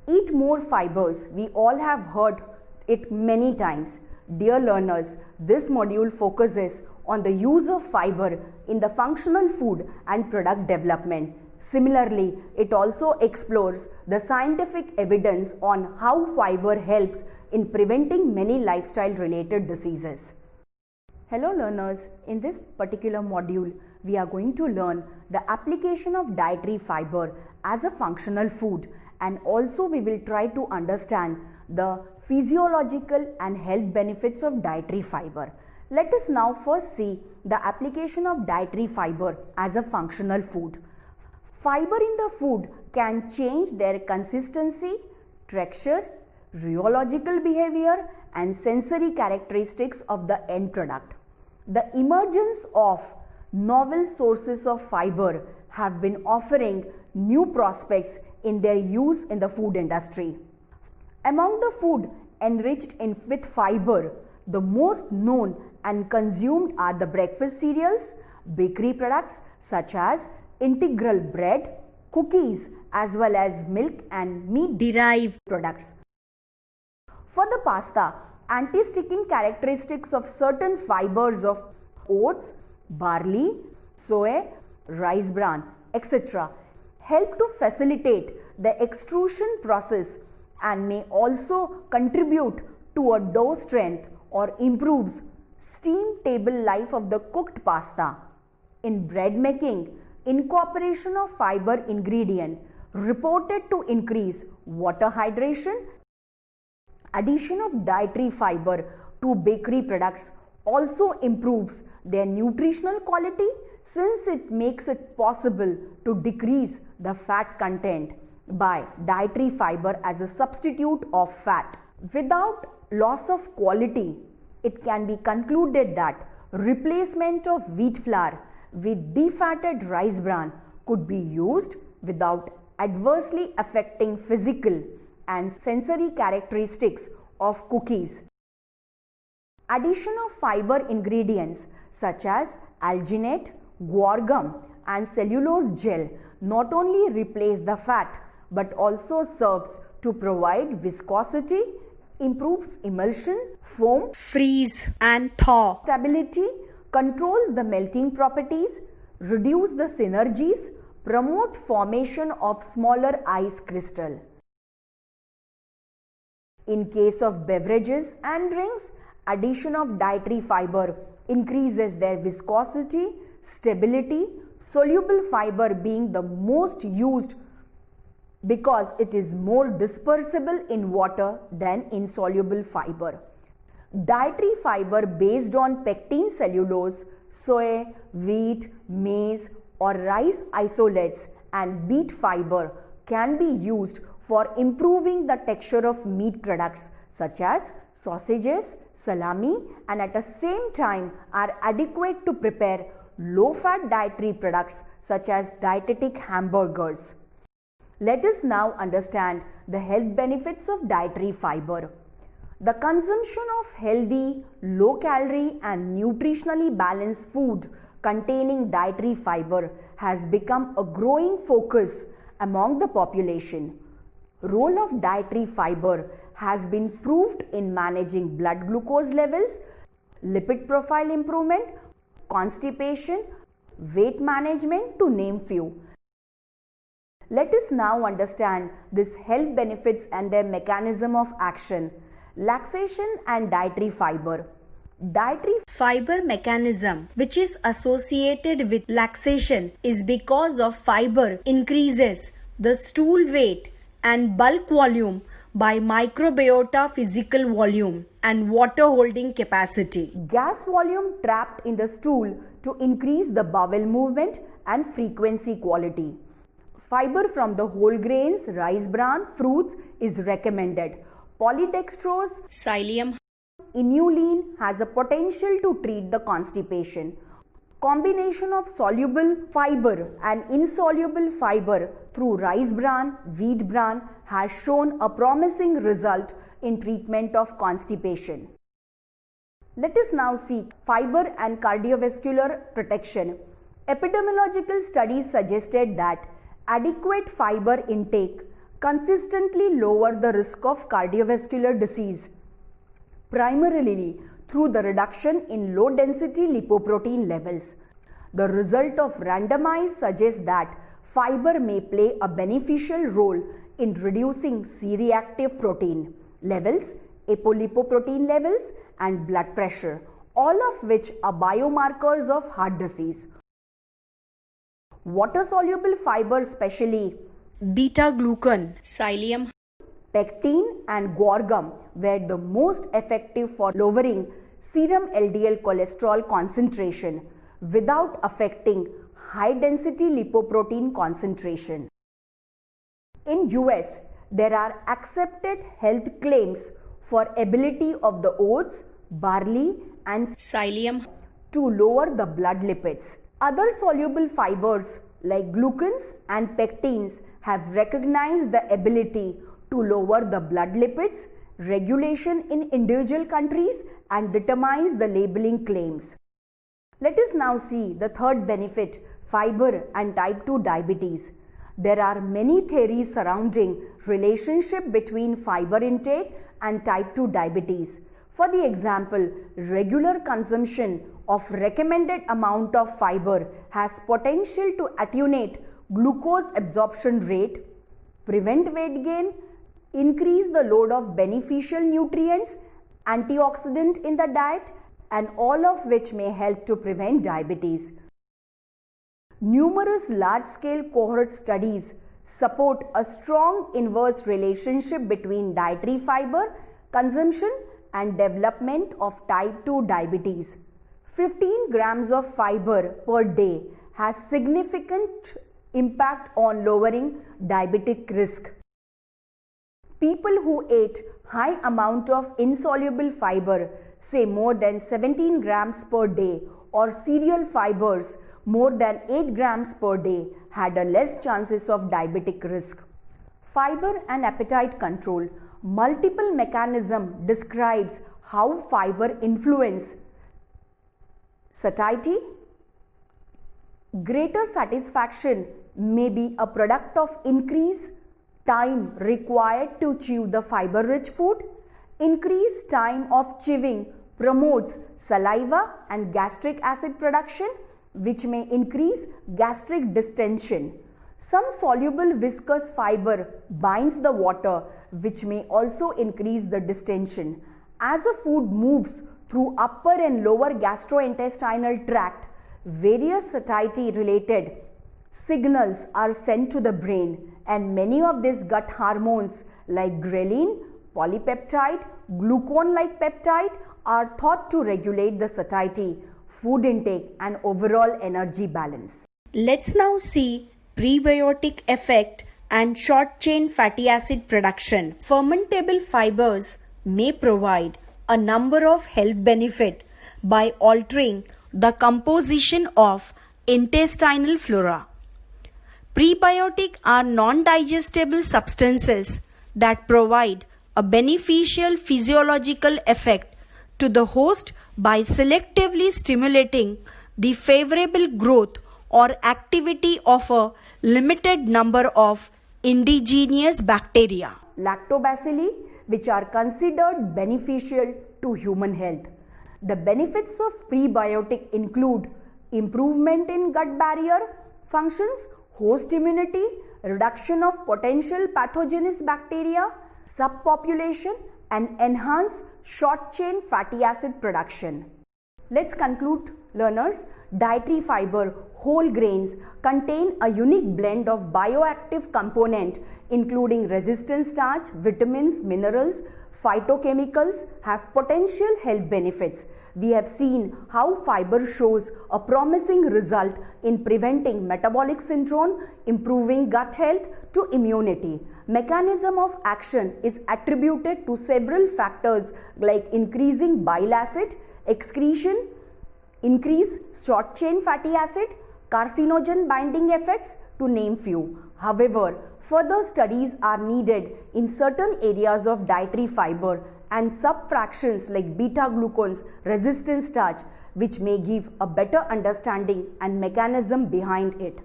Eat more fibers. We all have heard it many times. Dear learners, this module focuses on the use of fiber in the functional food and product development. Similarly, it also explores the scientific evidence on how fiber helps in preventing many lifestyle related diseases. Hello learners, in this particular module, we are going to learn the application of dietary fiber as a functional food, and also we will try to understand the physiological and health benefits of dietary fiber. Let us now first see the application of dietary fiber as a functional food. Fiber in the food can change their consistency, texture, rheological behavior and sensory characteristics of the end product. The emergence of novel sources of fiber have been offering new prospects in their use in the food industry. Among the food enriched with fiber, the most known and consumed are the breakfast cereals, bakery products such as integral bread, cookies, as well as milk and meat derived products. For the pasta, anti-sticking characteristics of certain fibers of oats, barley, soy, rice bran, etc. help to facilitate the extrusion process and may also contribute to a dough strength or improves steam table life of the cooked pasta. In bread making, incorporation of fiber ingredient reported to increase water hydration. Addition of dietary fiber to bakery products also improves their nutritional quality, since it makes it possible to decrease the fat content by dietary fiber as a substitute of fat. Without loss of quality, it can be concluded that replacement of wheat flour with defatted rice bran could be used without adversely affecting physical and sensory characteristics of cookies. Addition of fiber ingredients such as alginate, guar gum and cellulose gel not only replace the fat but also serves to provide viscosity, improves emulsion, foam, freeze and thaw stability, controls the melting properties, reduce the synergies, promote formation of smaller ice crystal. In case of beverages and drinks, addition of dietary fiber increases their viscosity, stability, soluble fiber being the most used because it is more dispersible in water than insoluble fiber. Dietary fiber based on pectin cellulose, soy, wheat, maize or rice isolates and beet fiber can be used for improving the texture of meat products such as sausages, salami, and at the same time are adequate to prepare low-fat dietary products such as dietetic hamburgers. Let us now understand the health benefits of dietary fiber. The consumption of healthy, low-calorie and nutritionally balanced food containing dietary fiber has become a growing focus among the population. Role of dietary fiber has been proved in managing blood glucose levels, lipid profile improvement, constipation, weight management to name few. Let us now understand these health benefits and their mechanism of action. Laxation and dietary fiber. Dietary fiber mechanism which is associated with laxation is because of fiber increases the stool weight and bulk volume by microbiota physical volume and water holding capacity. Gas volume trapped in the stool to increase the bowel movement and frequency quality. Fiber from the whole grains, rice bran, fruits is recommended. Polydextrose, psyllium, inulin has a potential to treat the constipation. Combination of soluble fiber and insoluble fiber through rice bran, wheat bran has shown a promising result in treatment of constipation. Let us now see fiber and cardiovascular protection. Epidemiological studies suggested that adequate fiber intake consistently lower the risk of cardiovascular disease, primarily through the reduction in low density lipoprotein levels. The result of randomized suggests that fiber may play a beneficial role in reducing C-reactive protein levels, apolipoprotein levels, and blood pressure, all of which are biomarkers of heart disease. Water-soluble fibers, especially beta-glucan, psyllium, pectin, and guar gum, were the most effective for lowering serum LDL cholesterol concentration without affecting high-density lipoprotein concentration. In US, there are accepted health claims for ability of the oats, barley, and psyllium to lower the blood lipids. Other soluble fibers like glucans and pectins have recognized the ability to lower the blood lipids, regulation in individual countries, and determines the labeling claims. Let us now see the third benefit, fiber and type 2 diabetes. There are many theories surrounding relationship between fiber intake and type 2 diabetes. For the example, regular consumption of recommended amount of fiber has potential to attenuate glucose absorption rate, prevent weight gain, increase the load of beneficial nutrients, antioxidant in the diet, and all of which may help to prevent diabetes. Numerous large-scale cohort studies support a strong inverse relationship between dietary fiber consumption and development of type 2 diabetes. 15 grams of fiber per day has significant impact on lowering diabetic risk. People who ate high amount of insoluble fiber, say more than 17 grams per day, or cereal fibers more than 8 grams per day, had a less chances of diabetic risk. Fiber and appetite control. Multiple mechanism describes how fiber influence satiety. Greater satisfaction may be a product of increased time required to chew the fiber-rich food. Increased time of chewing promotes saliva and gastric acid production, which may increase gastric distension. Some soluble viscous fiber binds the water, which may also increase the distension. As a food moves through upper and lower gastrointestinal tract, various satiety-related signals are sent to the brain, and many of these gut hormones like ghrelin, polypeptide, glucagon-like peptide are thought to regulate the satiety, food intake, and overall energy balance. Let's now see prebiotic effect and short chain fatty acid production. Fermentable fibers may provide a number of health benefits by altering the composition of intestinal flora. Prebiotics are non-digestible substances that provide a beneficial physiological effect to the host by selectively stimulating the favorable growth or activity of a limited number of indigenous bacteria. Lactobacilli, which are considered beneficial to human health. The benefits of prebiotic include improvement in gut barrier functions, host immunity, reduction of potential pathogenous bacteria, subpopulation, and enhance short-chain fatty acid production. Let's conclude, learners. Dietary fiber, whole grains, contain a unique blend of bioactive components including resistant starch, vitamins, minerals, phytochemicals, have potential health benefits. We have seen how fiber shows a promising result in preventing metabolic syndrome, improving gut health to immunity. Mechanism of action is attributed to several factors like increasing bile acid excretion, increase short chain fatty acid, carcinogen binding effects, to name few. However, further studies are needed in certain areas of dietary fiber and subfractions like beta-glucans, resistant starch, which may give a better understanding and mechanism behind it.